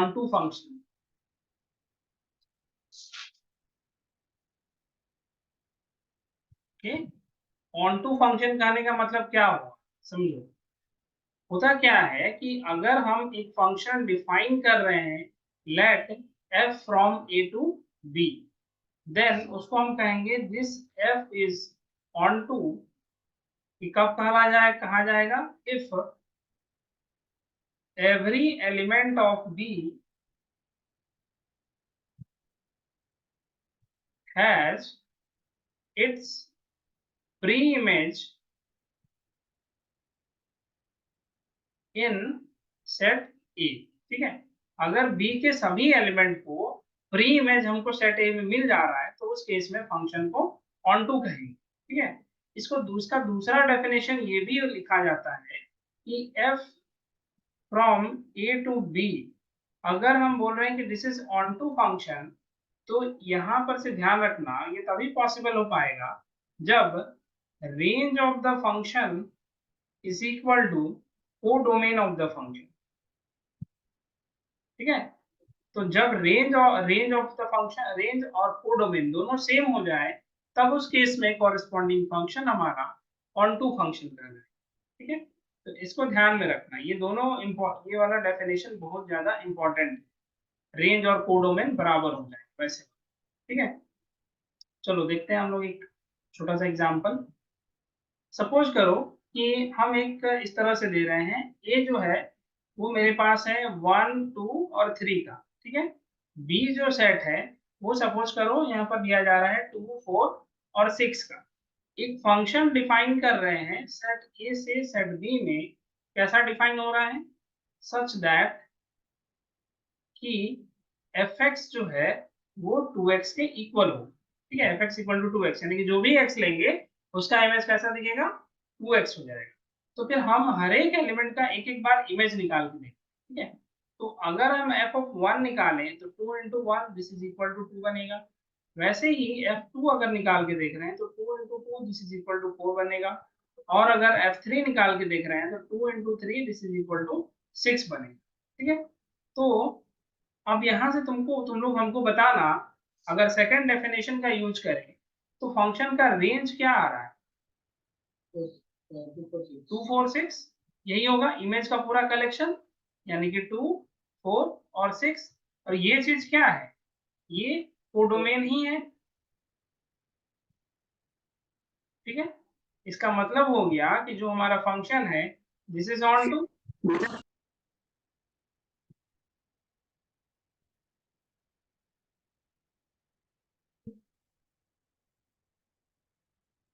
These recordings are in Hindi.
Onto function. Okay, onto function कहने का मतलब क्या हुआ, समझो। होता क्या है कि अगर हम एक फंक्शन डिफाइन कर रहे हैं, let f from a to b, then उसको हम कहेंगे this f is onto. कब कहा जाएगा, if every element of b has its pre image in set A. ठीक है, अगर b के सभी एलिमेंट को प्री इमेज हमको सेट ए में मिल जा रहा है तो उस केस में फंक्शन को ऑन टू कहेंगे। ठीक है, इसको दूसरा डेफिनेशन ये भी लिखा जाता है कि f from a to b, अगर हम बोल रहे हैं कि this is onto function, तो यहां पर से ध्यान रखना ये तभी पॉसिबल हो पाएगा जब range of the function is equal to codomain of the function. ठीक है, तो जब range of the function, range और कोडोमेन दोनों सेम हो जाए, तब उस केस में कॉरेस्पॉन्डिंग फंक्शन हमारा ऑन टू फंक्शन कहलाएगा। ठीक है, तो इसको ध्यान में रखना, ये दोनों ये वाला डेफिनेशन बहुत ज्यादा इंपॉर्टेंट है, रेंज और कोडोमेन बराबर हो जाए वैसे। ठीक है, चलो देखते हैं हम लोग एक छोटा सा एग्जांपल। सपोज करो कि हम एक इस तरह से दे रहे हैं, ए जो है वो मेरे पास है 1 2 और 3 का। ठीक है, बी जो सेट है वो सपोज करो यहाँ पर दिया जा रहा है 2 4 और 6 का। एक फंक्शन डिफाइन कर रहे हैं सेट ए से सेट बी में, कैसा डिफाइन हो रहा है, सच दैट कि fx जो है वो 2x के इक्वल हो। ठीक है, fx इक्वल टू 2x, यानी कि जो भी x लेंगे उसका इमेज कैसा दिखेगा, 2x हो जाएगा। तो फिर हम हर एक एलिमेंट का एक एक बार इमेज निकाल के देखें। ठीक है, तो अगर हम f ऑफ 1 निकालें तो 2 into 1 this is equal to 2 बनेगा। वैसे ही f2 अगर निकाल के देख रहे हैं तो 2 into 2 this is equal to 4 बनेगा। और अगर f3 निकाल के देख रहे हैं तो 2 into 3 this is equal to 6 बनेगा। ठीक है, तो अब यहां से तुम लोग हमको बताना, अगर सेकंड डेफिनेशन का यूज करें तो फंक्शन का रेंज क्या आ रहा है, 2 4 6, यही होगा इमेज का पूरा कलेक्शन, यानी कि 2 4 और 6। और ये चीज क्या है, ये कोडोमेन ही है। ठीक है, इसका मतलब हो गया कि जो हमारा फंक्शन है दिस इज ऑन टू।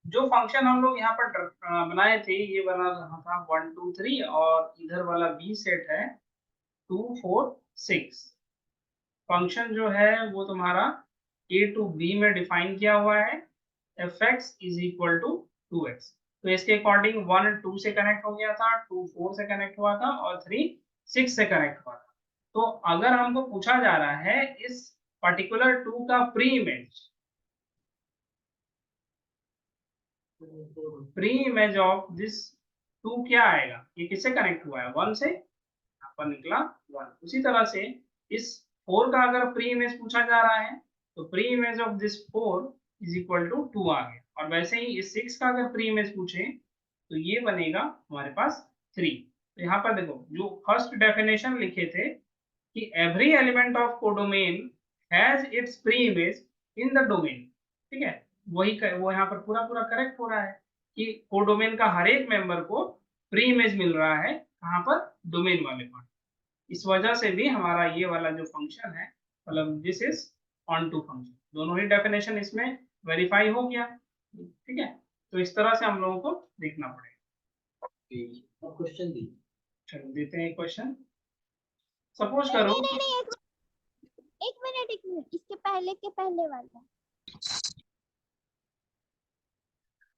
जो फंक्शन हम लोग यहाँ पर बनाए थे, ये बना रहा था 1 2 3, और इधर वाला बी सेट है 2 4 6। फंक्शन जो है वो तुम्हारा ए टू बी में डिफाइन किया हुआ है, f x is equal to 2x। तो इसके अकॉर्डिंग 1 2 से कनेक्ट हो गया था, 2 4 से कनेक्ट हुआ था और 3 6 से कनेक्ट हुआ था। तो अगर हमको पूछा जा रहा है इस पर्टिकुलर 2 का pre image, pre image of this 2 क्या आएगा, ये किससे कनेक्ट हुआ है, 1 से, यहाँ पर निकला 1। उसी तरह से इस 4 का अगर प्री इमेज पूछा जा रहा है तो pre image of this 4 is equal to 2 आ गया। और वैसे ही इस 6 का अगर प्री इमेज पूछे तो ये बनेगा हमारे पास 3। तो यहाँ पर देखो जो फर्स्ट डेफिनेशन लिखे थे कि every element of codomain has its pre image in the domain. ठीक है, वो यहाँ पर पूरा पूरा करेक्ट हो रहा है कि कोडोमेन का हर एक मेंबर को प्री इमेज मिल रहा है, कहाँ पर, डोमेन वाले पर। इस वजह से भी हमारा ये वाला जो फंक्शन है, मतलब this is onto function, दोनों ही डेफिनेशन इसमें वेरीफाई हो गया। ठीक है, तो इस तरह से हम लोगों को देखना पड़ेगा। क्वेश्चन दी, चलो देते हैं क्वेश्चन। सपोज करो, नहीं, एक मिनट इसके पहले के पहले वाला।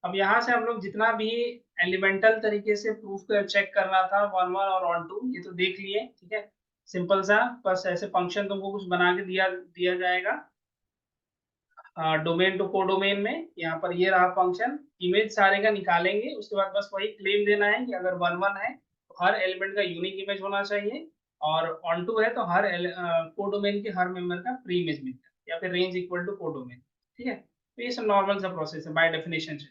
अब यहाँ से हम लोग जितना भी एलिमेंटल तरीके से प्रूफ कर चेक करना था 1 1 और ऑन टू, ये तो देख लिए। ठीक है, सिंपल सा, बस ऐसे फंक्शन तुमको कुछ बना के दिया जाएगा डोमेन टू कोडोमेन में। यहाँ पर ये रहा फंक्शन, इमेज सारे का निकालेंगे, उसके बाद बस वही क्लेम देना है कि अगर 1 1 है तो हर एलिमेंट का यूनिक इमेज होना चाहिए, और ऑन टू है तो हर कोडोमेन के हर मेंबर का प्री इमेज मिलता है, या फिर रेंज इक्वल टू कोडोमेन। ठीक है, तो ये सब नॉर्मल सा प्रोसेस है बाय डेफिनेशन से।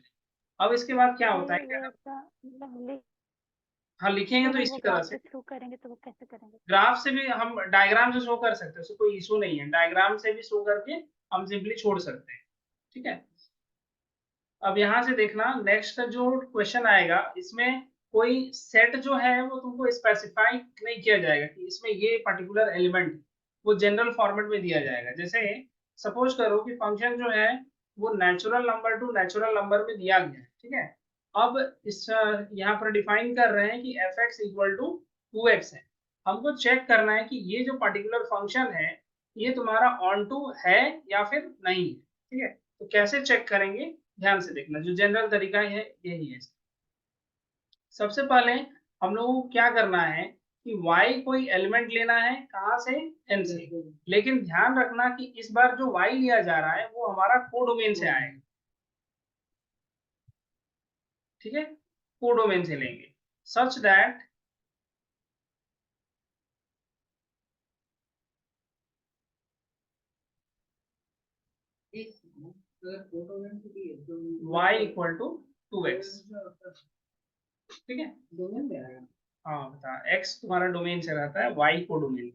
अब इसके बाद क्या होता है कि अगर हाँ लिखेंगे तो इसी तरह से, शो करेंगे तो वो कैसे करेंगे? ग्राफ से भी हम डायग्राम से शो कर सकते हैं, उससे कोई इशू नहीं है, डायग्राम से भी शो करके हम सिंपली छोड़ सकते हैं। ठीक है, अब यहाँ से देखना नेक्स्ट जो क्वेश्चन आएगा, इसमें कोई सेट जो है वो तुमको स्पेसिफाई नहीं किया जाएगा कि इसमें ये पर्टिकुलर एलिमेंट, वो जनरल फॉर्मेट में दिया जाएगा। जैसे सपोज करो कि फंक्शन जो है वो natural number two natural number में दिया गया है। ठीक है, अब इस यहाँ पर डिफाइन कर रहे हैं कि F x equal to 2x है। हमको चेक करना है कि ये जो पर्टिकुलर फंक्शन है ये तुम्हारा ऑन टू है या फिर नहीं है। ठीक है, तो कैसे चेक करेंगे, ध्यान से देखना, जो जनरल तरीका है यही है। सबसे पहले हम लोगों को क्या करना है कि y कोई एलिमेंट लेना है, कहाँ से, n से। लेकिन ध्यान रखना कि इस बार जो y लिया जा रहा है वो हमारा कोडोमेन से आएगा। ठीक है, कोडोमेन से लेंगे such that y equal to 2x। ठीक है, हाँ बता, x तुम्हारा डोमेन से रहता है, y को डोमेन।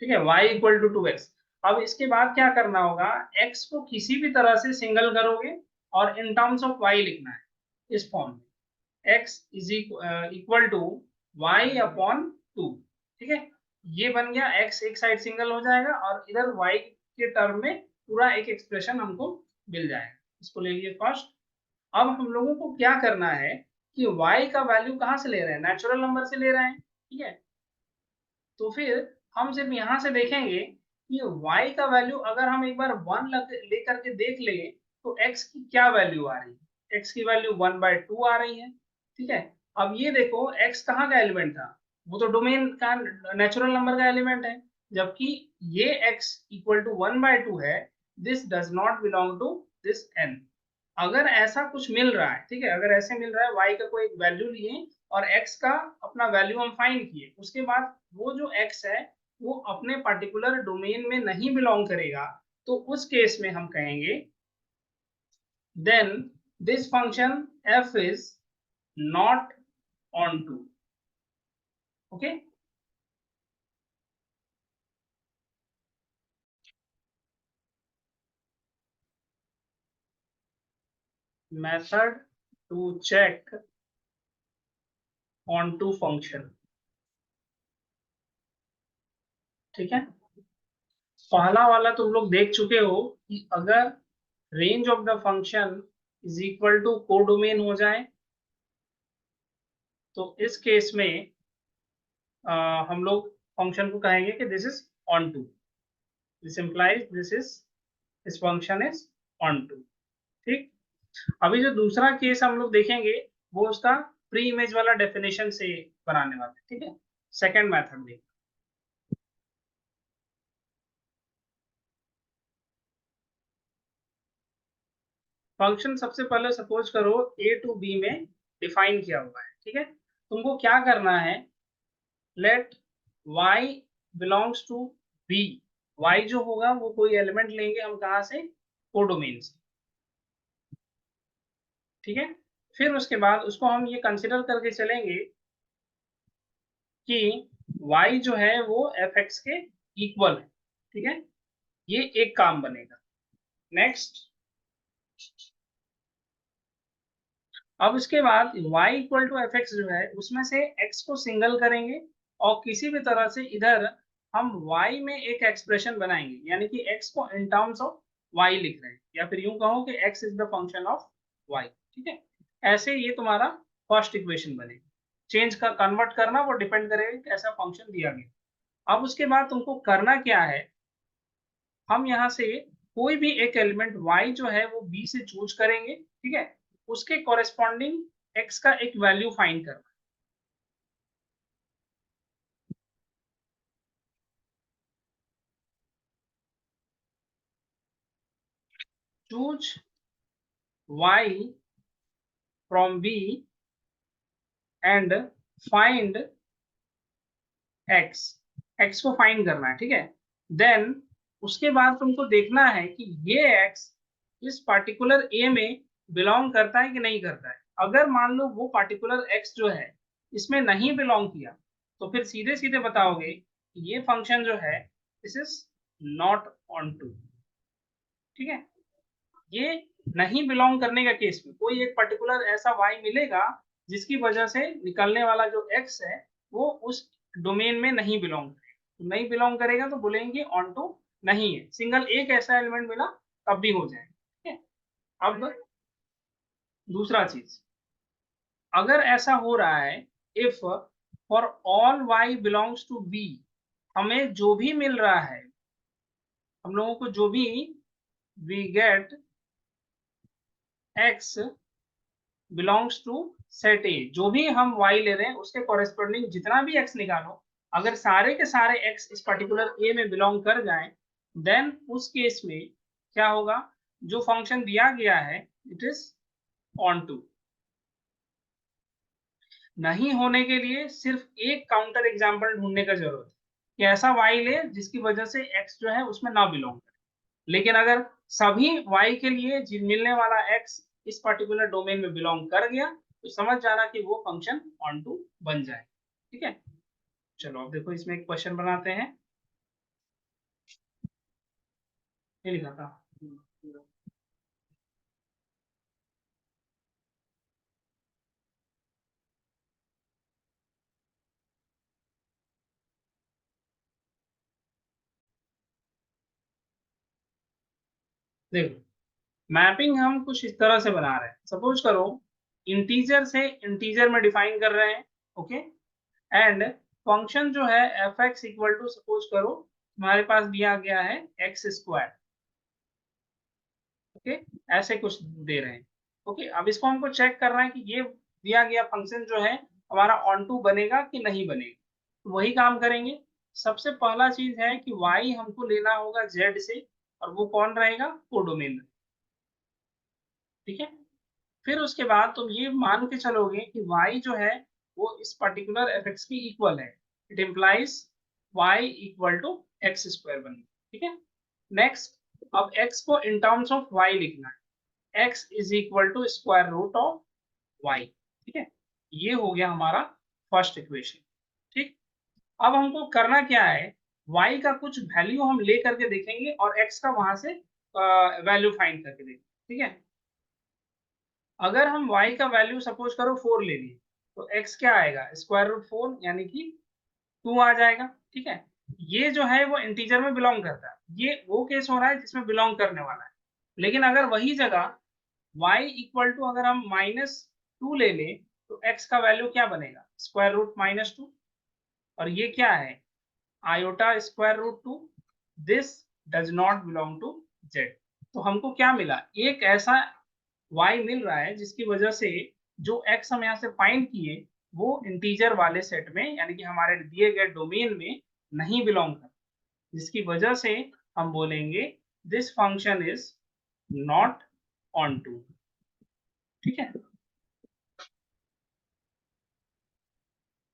ठीक है, y इक्वल टू 2x। अब इसके बाद क्या करना होगा, x को किसी भी तरह से सिंगल करोगे और इन टर्म्स ऑफ y लिखना है इस फॉर्म में, x is equal to y upon 2। ठीक है, ये बन गया, x एक साइड सिंगल हो जाएगा और इधर y के टर्म में पूरा एक एक्सप्रेशन हमको मिल जाएगा। इसको ले लिए फर्स्ट। अब हम लोगों को क्या करना है कि y का वैल्यू कहाँ से ले रहे हैं, नेचुरल नंबर से ले रहे हैं। ठीक है, तो फिर हम सिर्फ यहाँ से देखेंगे कि y का वैल्यू अगर हम एक बार 1 लेकर के देख ले तो x की क्या वैल्यू आ रही है, x की वैल्यू 1/2 आ रही है। ठीक है, अब ये देखो x कहाँ का एलिमेंट था, वो तो डोमेन का नेचुरल नंबर का एलिमेंट है, जबकि ये x इक्वल टू 1/2 है। This does not belong to this n। अगर ऐसा कुछ मिल रहा है, ठीक है, अगर ऐसे मिल रहा है y का कोई एक वैल्यू लिए और x का अपना वैल्यू हम फाइंड किए, उसके बाद वो जो x है वो अपने पर्टिकुलर डोमेन में नहीं बिलोंग करेगा, तो उस केस में हम कहेंगे then this function f is not onto. Okay, method to check onto function. ठीक है, पहला वाला तुम लोग देख चुके हो कि अगर range of the function is equal to codomain हो जाए तो इस केस में हम लोग फंक्शन को कहेंगे कि this is onto. This implies this function is onto. ठीक, अभी जो दूसरा केस हम लोग देखेंगे वो उसका प्री इमेज वाला डेफिनेशन से बनाने वाले। ठीक है, सेकंड मेथड देख, फंक्शन सबसे पहले सपोज करो a टू b में डिफाइन किया हुआ है। ठीक है, तुमको क्या करना है, let y belongs to b। y जो होगा वो कोई एलिमेंट लेंगे हम, कहाँ से, कोडोमेन से। ठीक है, फिर उसके बाद उसको हम ये कंसिडर करके चलेंगे कि y जो है वो f(x) के इक्वल है। ठीक है, ये एक काम बनेगा। नेक्स्ट, अब इसके बाद y इक्वल टू f(x) जो है उसमें से x को सिंगल करेंगे और किसी भी तरह से इधर हम y में एक एक्सप्रेशन बनाएंगे, यानी कि x को इन टर्म्स ऑफ y लिख रहे हैं, या फिर यूं कहो कि x is the function of y। ठीक है, ऐसे ये तुम्हारा फर्स्ट इक्वेशन बनेगा। चेंज का कन्वर्ट करना वो डिपेंड करेगा कि ऐसा फंक्शन दिया गया। अब उसके बाद तुमको करना क्या है, हम यहाँ से कोई भी एक एलिमेंट y जो है वो b से चूज करेंगे। ठीक है, उसके कॉरेस्पॉन्डिंग x का एक वैल्यू फाइंड करना। Choose y from b and find x को फाइंड करना है, ठीक है। देन उसके बाद तुमको देखना है कि ये एक्स इस पार्टिकुलर ए में बिलोंग करता है कि नहीं करता है। अगर मान लो वो पार्टिकुलर एक्स जो है इसमें नहीं बिलोंग किया, तो फिर सीधे सीधे बताओगे कि ये फंक्शन जो है this is not onto, ठीक है। ये नहीं बिलोंग करने का केस में कोई एक पर्टिकुलर ऐसा y मिलेगा जिसकी वजह से निकलने वाला जो x है वो उस डोमेन में नहीं बिलोंग करेगा। तो नहीं बिलोंग करेगा तो बोलेंगे ऑन टू नहीं है। सिंगल एक ऐसा एलिमेंट मिला तब भी हो जाएगा, ठीक है। अब दूसरा चीज, अगर ऐसा हो रहा है if for all y belongs to b, हमें जो भी मिल रहा है, हम लोगों को जो भी we get x belongs to set A, जो भी हम y ले रहे हैं उसके कॉरेस्पॉन्डिंग जितना भी x निकालो, अगर सारे के सारे x इस पर्टिकुलर a में बिलोंग कर जाएं, देन उस केस में क्या होगा, जो फंक्शन दिया गया है इट इज ऑन टू। नहीं होने के लिए सिर्फ एक काउंटर एग्जांपल ढूंढने का जरूरत है कि ऐसा y ले जिसकी वजह से x जो है उसमें ना बिलोंग करे। लेकिन अगर सभी y के लिए मिलने वाला x इस पर्टिकुलर डोमेन में बिलोंग कर गया तो समझ जाना कि वो फंक्शन ऑन टू बन जाए, ठीक है। चलो अब देखो इसमें एक क्वेश्चन बनाते हैं। ये लिखा था, देखो मैपिंग हम कुछ इस तरह से बना रहे हैं। सपोज करो इंटीजर से इंटीजर में डिफाइन कर रहे हैं, ओके। एंड फंक्शन जो है f x equal to, suppose करो हमारे पास दिया गया है एक्स स्क्वायर, ओके, ऐसे कुछ दे रहे हैं, ओके। अब इसको हमको चेक करना है कि ये दिया गया फंक्शन जो है हमारा ऑन टू बनेगा कि नहीं बनेगा। तो वही काम करेंगे। सबसे पहला चीज है कि y हमको लेना होगा z से, और वो कौन रहेगा, कोडोमेन, ठीक है। फिर उसके बाद तुम ये मान के चलोगे कि y जो है वो इस पर्टिकुलर fx की इक्वल है। It implies y equal to x square बनेगा, ठीक है। नेक्स्ट, अब x को इन टर्म्स ऑफ y लिखना है, x is equal to square root of y, ठीक है। ये हो गया हमारा फर्स्ट इक्वेशन, ठीक। अब हमको करना क्या है, y का कुछ वैल्यू हम ले करके देखेंगे और x का वहां से वैल्यू फाइंड करके देखेंगे, ठीक है। अगर हम y का वैल्यू सपोज करो 4 ले लिए, तो x क्या आएगा, स्क्वायर रूट 4 यानी कि 2 आ जाएगा, ठीक है। ये जो है वो इंटीजर में बिलोंग करता है, ये वो केस हो रहा है जिसमें बिलोंग करने वाला है। लेकिन अगर वही जगह y इक्वल टू अगर हम -2 ले लें, तो x का वैल्यू क्या बनेगा, स्क्वायर रूट -2। और ये क्या है, iota square root 2। This does not belong to z। तो हमको क्या मिला, एक ऐसा y मिल रहा है जिसकी वजह से जो x हम यहाँ से फाइंड किए वो इंटीजर वाले सेट में यानी कि हमारे दिए गए डोमेन में नहीं बिलोंग करता, जिसकी वजह से हम बोलेंगे this function is not onto, ठीक है।